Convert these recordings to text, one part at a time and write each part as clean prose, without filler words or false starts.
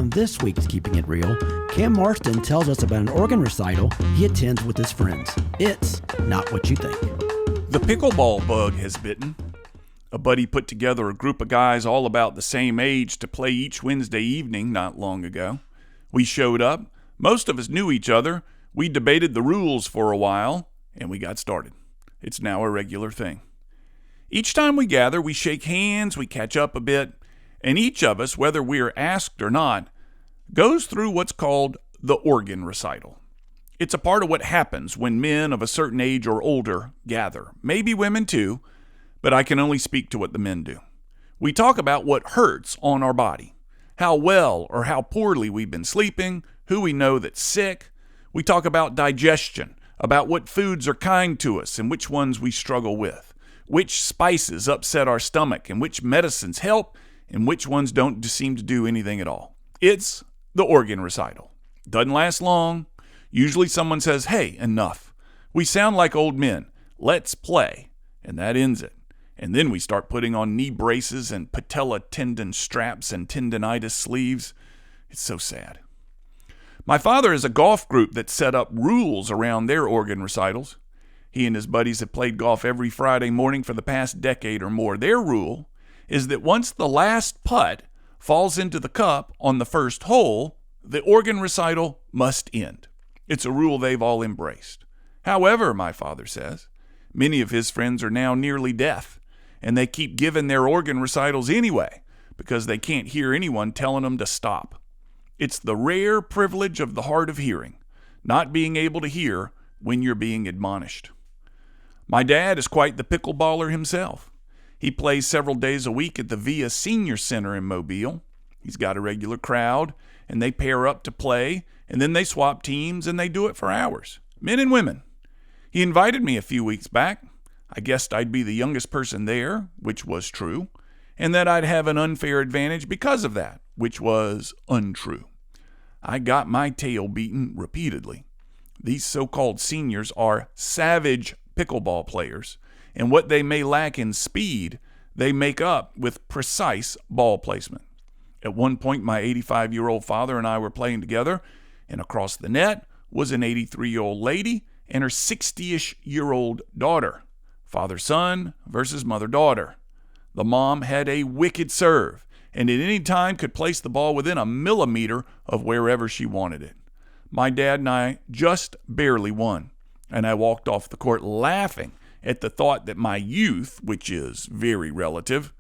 On this week's Keeping It Real, Cam Marston tells us about an organ recital he attends with his friends. It's not what you think. The pickleball bug has bitten. A buddy put together a group of guys all about the same age to play each Wednesday evening not long ago. We showed up. Most of us knew each other. We debated the rules for a while, and we got started. It's now a regular thing. Each time we gather, we shake hands, we catch up a bit, and each of us, whether we are asked or not, goes through what's called the organ recital. It's a part of what happens when men of a certain age or older gather. Maybe women too, but I can only speak to what the men do. We talk about what hurts on our body, how well or how poorly we've been sleeping, who we know that's sick. We talk about digestion, about what foods are kind to us and which ones we struggle with, which spices upset our stomach and which medicines help and which ones don't seem to do anything at all. It's the organ recital. Doesn't last long. Usually someone says, "Hey, enough. We sound like old men. Let's play." And that ends it. And then we start putting on knee braces and patella tendon straps and tendonitis sleeves. It's so sad. My father has a golf group that set up rules around their organ recitals. He and his buddies have played golf every Friday morning for the past decade or more. Their rule is that once the last putt falls into the cup on the first hole, the organ recital must end. It's a rule they've all embraced. However, my father says, many of his friends are now nearly deaf, and they keep giving their organ recitals anyway because they can't hear anyone telling them to stop. It's the rare privilege of the hard of hearing, not being able to hear when you're being admonished. My dad is quite the pickleballer himself. He plays several days a week at the Via Senior Center in Mobile. He's got a regular crowd, and they pair up to play, and then they swap teams, and they do it for hours, men and women. He invited me a few weeks back. I guessed I'd be the youngest person there, which was true, and that I'd have an unfair advantage because of that, which was untrue. I got my tail beaten repeatedly. These so-called seniors are savage pickleball players, and what they may lack in speed, they make up with precise ball placement. At one point, my 85-year-old father and I were playing together, and across the net was an 83-year-old lady and her 60-ish-year-old daughter. Father-son versus mother-daughter. The mom had a wicked serve, and at any time could place the ball within a millimeter of wherever she wanted it. My dad and I just barely won, and I walked off the court laughing at the thought that my youth, which is very relative,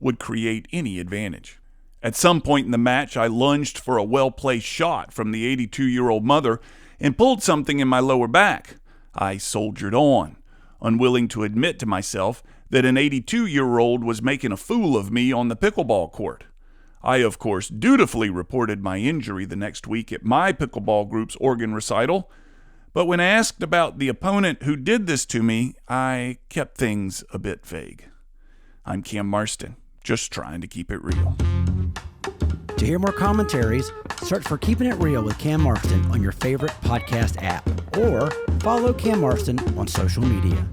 would create any advantage. At some point in the match, I lunged for a well-placed shot from the 82-year-old mother and pulled something in my lower back. I soldiered on, unwilling to admit to myself that an 82-year-old was making a fool of me on the pickleball court. I, of course, dutifully reported my injury the next week at my pickleball group's organ recital, but when asked about the opponent who did this to me, I kept things a bit vague. I'm Cam Marston, just trying to keep it real. To hear more commentaries, search for Keeping It Real with Cam Marston on your favorite podcast app, or follow Cam Marston on social media.